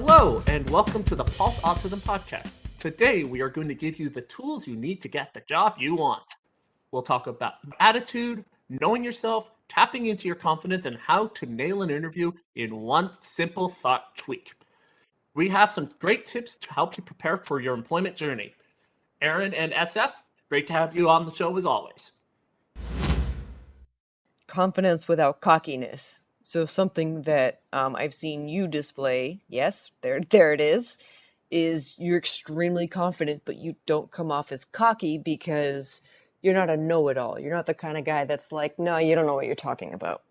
Hello, and welcome to the Pulse Autism Podcast. Today, we are going to give you the tools you need to get the job you want. We'll talk about attitude, knowing yourself, tapping into your confidence, and how to nail an interview in one simple thought tweak. We have some great tips to help you prepare for your employment journey. Aaron and SF, great to have you on the show as always. Confidence without cockiness. So something that I've seen you display, yes, there it is you're extremely confident, but you don't come off as cocky because you're not a know-it-all. You're not the kind of guy that's like, no, you don't know what you're talking about.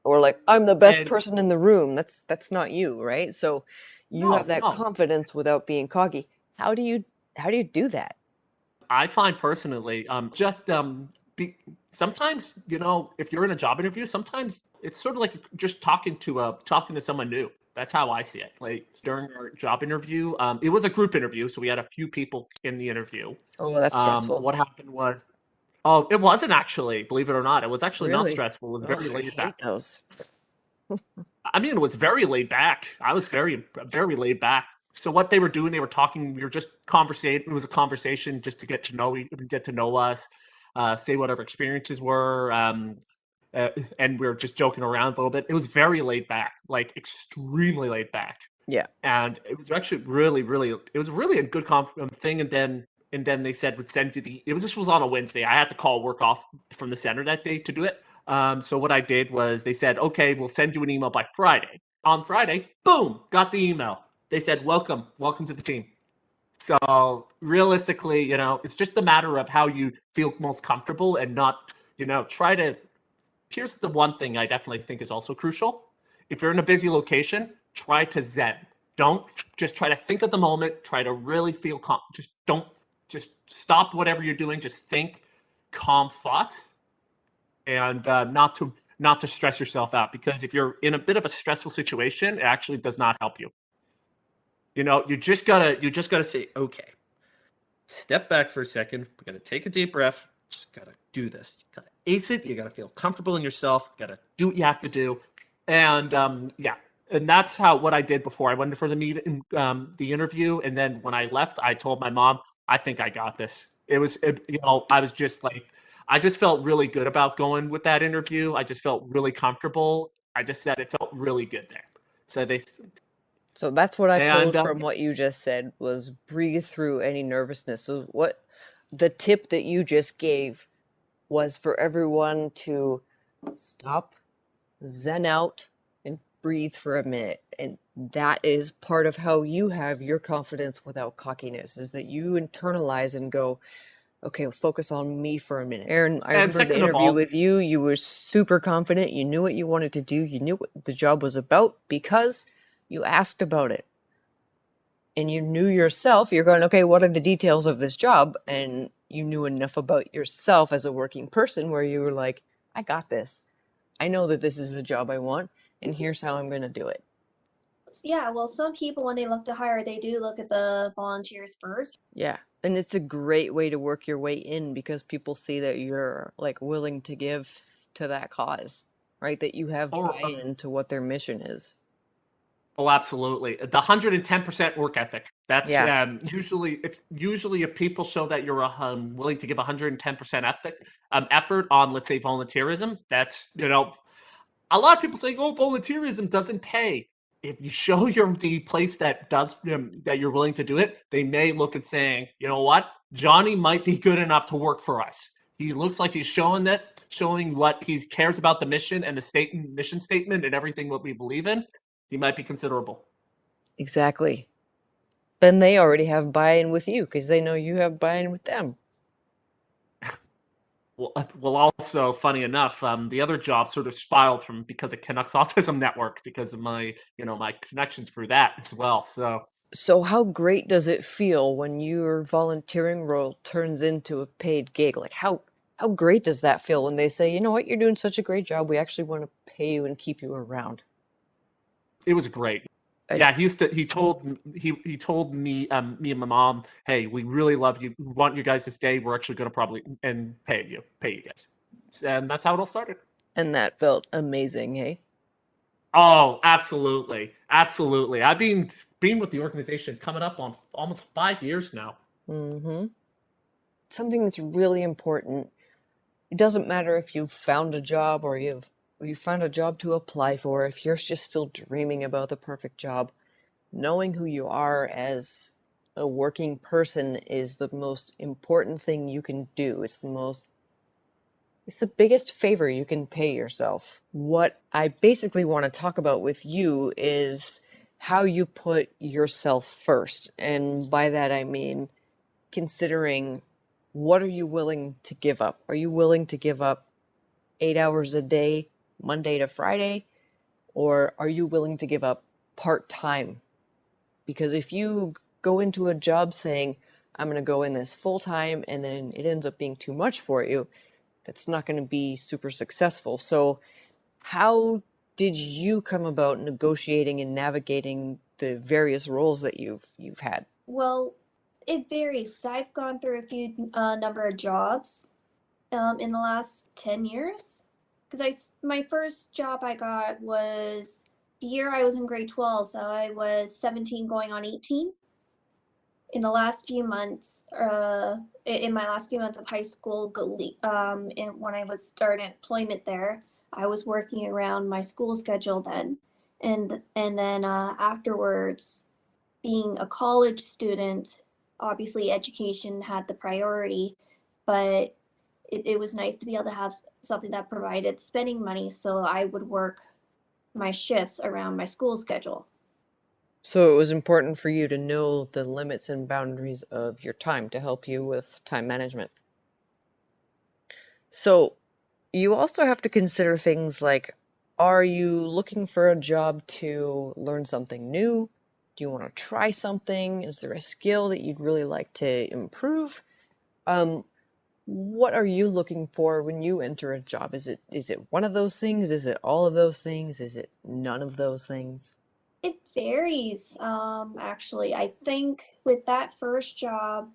Or like, I'm the best And person in the room. That's not you, right? So you have that no, confidence without being cocky. How do you do that? I find personally, sometimes, if you're in a job interview, sometimes it's sort of like just talking to someone new. That's how I see it. Like during our job interview, it was a group interview, so we had a few people in the interview. Oh, that's stressful. What happened was, oh, it wasn't actually, believe it or not, it was actually not Really? stressful. It was Oh, very I laid back. hate those. I mean, it was very laid back. I was very, very laid back. So what they were doing, they were talking. We were just conversating. It was a conversation just to get to know us, say what our experiences were, and we were just joking around a little bit. It was very laid back, like extremely laid back, Yeah. and it was actually really, really, it was really a good thing. And then they said would send you this was on a Wednesday. I had to call work off from the center that day to do it. So what I did was they said, okay, we'll send you an email by Friday. On Friday, boom, got the email. They said, welcome to the team. So realistically, it's just a matter of how you feel most comfortable and not, try to. Here's the one thing I definitely think is also crucial. If you're in a busy location, try to zen. Don't just try to think of the moment. Try to really feel calm. Just stop whatever you're doing. Just think calm thoughts and not to stress yourself out, because if you're in a bit of a stressful situation, it actually does not help you. You just gotta say, okay, step back for a second. We gotta take a deep breath. Just gotta do this. You gotta ace it. You gotta feel comfortable in yourself. You gotta do what you have to do. And yeah, and that's what I did before I went for the interview. And then when I left, I told my mom, I think I got this. I was just like, I just felt really good about going with that interview. I just felt really comfortable. I just said it felt really good there. So So that's what I and pulled from what you just said was breathe through any nervousness. So what the tip that you just gave was for everyone to stop, zen out, and breathe for a minute. And that is part of how you have your confidence without cockiness, is that you internalize and go, okay, let's focus on me for a minute. Aaron, I and remember the second of interview all, with you. You were super confident. You knew what you wanted to do. You knew what the job was about because you asked about it. And you knew yourself. You're going, okay, what are the details of this job? And you knew enough about yourself as a working person where you were like, I got this. I know that this is the job I want, and here's how I'm going to do it. Yeah, well, some people, when they look to hire, they do look at the volunteers first. Yeah. And it's a great way to work your way in because people see that you're like willing to give to that cause, right? That you have or buy-in to what their mission is. Oh, absolutely. The 110% work ethic. That's Yeah. usually if people show that you're willing to give 110% effort on, let's say, volunteerism. That's a lot of people saying, "Oh, volunteerism doesn't pay." If you show you're the place that does that you're willing to do it, they may look at saying, "You know what? Johnny might be good enough to work for us. He looks like he's showing what he cares about the mission and the mission statement and everything what we believe in. He might be considerable." Exactly. Then they already have buy-in with you because they know you have buy-in with them. Well, also, funny enough, the other job sort of spiraled from because of Canucks Autism Network because of my connections through that as well. So how great does it feel when your volunteering role turns into a paid gig? Like how great does that feel when they say, you know what, you're doing such a great job, we actually want to pay you and keep you around? it was great. I, Yeah, he told me me and my mom, hey, we really love you. We want you guys to stay. We're actually going to probably and pay you guys, and that's how it all started. and that felt amazing, hey? Oh, absolutely, absolutely. I've been with the organization coming up on almost 5 years now. Mm-hmm. Something that's really important. It doesn't matter if you've found a job or you found a job to apply for, if you're just still dreaming about the perfect job, knowing who you are as a working person is the most important thing you can do. It's the biggest favor you can pay yourself. What I basically want to talk about with you is how you put yourself first. And by that I mean considering, what are you willing to give up? Are you willing to give up 8 hours a day, Monday to Friday? Or are you willing to give up part-time? Because if you go into a job saying, I'm going to go in this full-time, and then it ends up being too much for you, that's not going to be super successful. So how did you come about negotiating and navigating the various roles that you've had? Well, it varies. I've gone through a few number of jobs in the last 10 years. Because my first job I got was the year I was in grade 12, so I was 17 going on 18. In the last few months, in my last few months of high school, and when I was starting employment there, I was working around my school schedule then, and then afterwards, being a college student, obviously education had the priority, but it was nice to be able to have something that provided spending money, so I would work my shifts around my school schedule. So it was important for you to know the limits and boundaries of your time to help you with time management. So you also have to consider things like, are you looking for a job to learn something new? Do you want to try something? Is there a skill that you'd really like to improve? Um, what are you looking for when you enter a job? Is it one of those things? Is it all of those things? Is it none of those things? It varies, actually. I think with that first job,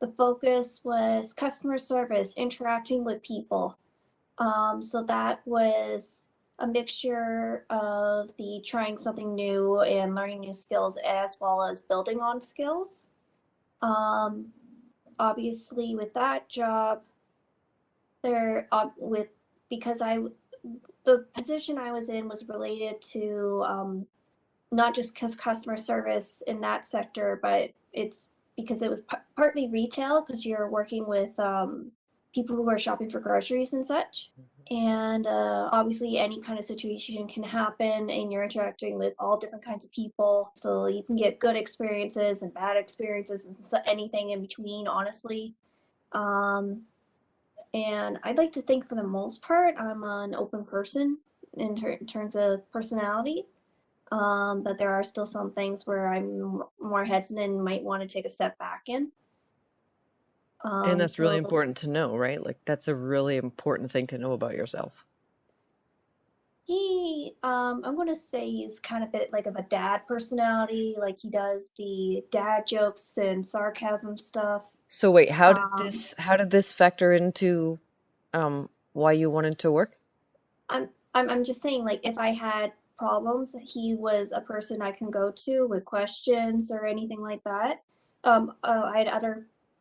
the focus was customer service, interacting with people. So that was a mixture of the trying something new and learning new skills as well as building on skills. Um, Obviously, with that job, there with because I the position I was in was related to not just because customer service in that sector, but it's because it was partly retail because you're working with people who are shopping for groceries and such. And obviously, any kind of situation can happen, and you're interacting with all different kinds of people. So you can get good experiences and bad experiences and anything in between, honestly. Um, and I'd like to think for the most part, I'm an open person in terms of personality. But there are still some things where I'm more hesitant and might want to take a step back in. And that's really So important to know, right? Like, that's a really important thing to know about yourself. I'm gonna say he's kind of a bit like of a dad personality. Like he does the dad jokes and sarcasm stuff. So wait, Um, how did this factor into why you wanted to work? I'm just saying, like, if I had problems, he was a person I can go to with questions or anything like that. I had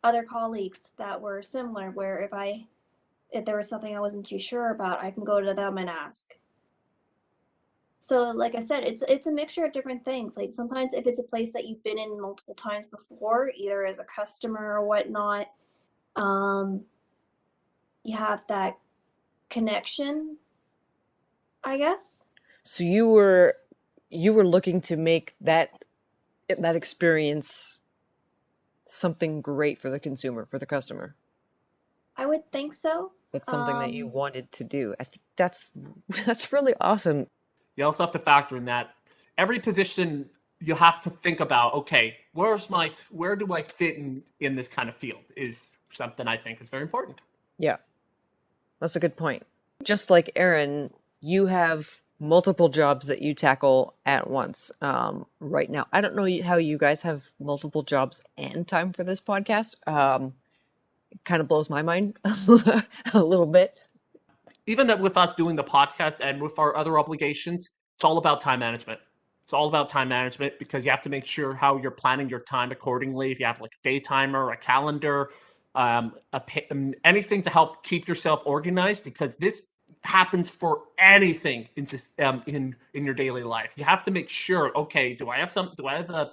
other colleagues that were similar, where if there was something I wasn't too sure about, I can go to them and ask. So, like I said, it's a mixture of different things. Like sometimes if it's a place that you've been in multiple times before, either as a customer or whatnot, um, you have that connection, I guess. So you were looking to make that experience something great for the consumer, for the customer. I would think so. That's something that you Um, wanted to do. I think that's that's really awesome. You also have to factor in that every position you have to think about, okay, where do I fit in this kind of field is something I think is very important. Yeah, that's a good point. Just like Aaron, you have multiple jobs that you tackle at once right now. I don't know how you guys have multiple jobs and time for this podcast. It kind of blows my mind a little bit. Even with us doing the podcast and with our other obligations, It's all about time management. It's all about time management because you have to make sure how you're planning your time accordingly. If you have like a day timer, a calendar, anything to help keep yourself organized, because this happens for anything in your daily life. You have to make sure, okay, do I have the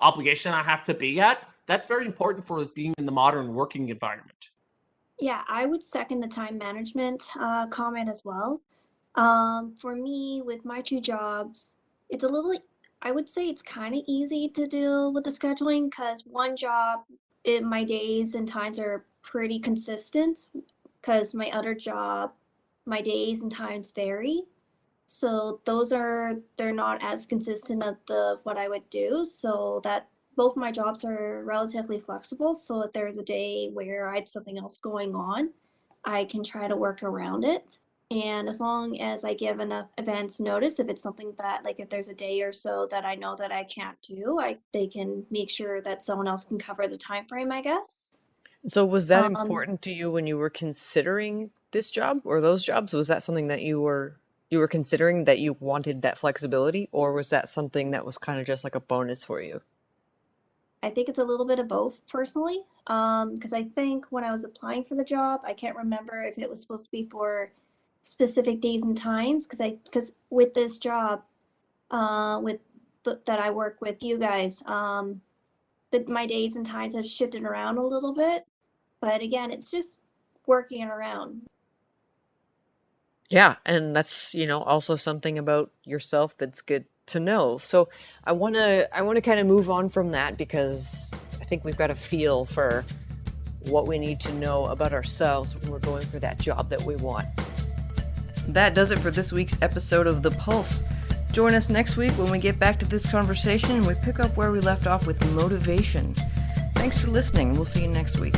obligation I have to be at? That's very important for being in the modern working environment. Yeah, I would second the time management comment as well. For me, with my two jobs, it's a little, I would say it's kind of easy to deal with the scheduling because one job, my days and times are pretty consistent because my other job, my days and times vary. So they're not as consistent of what I would do. So that both my jobs are relatively flexible. So if there's a day where I had something else going on, I can try to work around it. And as long as I give enough advance notice, if it's something that, like, if there's a day or so that I know that I can't do, they can make sure that someone else can cover the time frame, I guess. So was that Um, important to you when you were considering this job or those jobs? Was that something that you were considering, that you wanted that flexibility, or was that something that was kind of just like a bonus for you? I think it's a little bit of both personally. Because I think when I was applying for the job, I can't remember if it was supposed to be for specific days and times. Because with this job, that I work with you guys, that my days and times have shifted around a little bit. But again, it's just working it around. Yeah, and that's, also something about yourself that's good to know. So I want to kind of move on from that because I think we've got a feel for what we need to know about ourselves when we're going for that job that we want. That does it for this week's episode of The Pulse. Join us next week when we get back to this conversation and we pick up where we left off with motivation. Thanks for listening. We'll see you next week.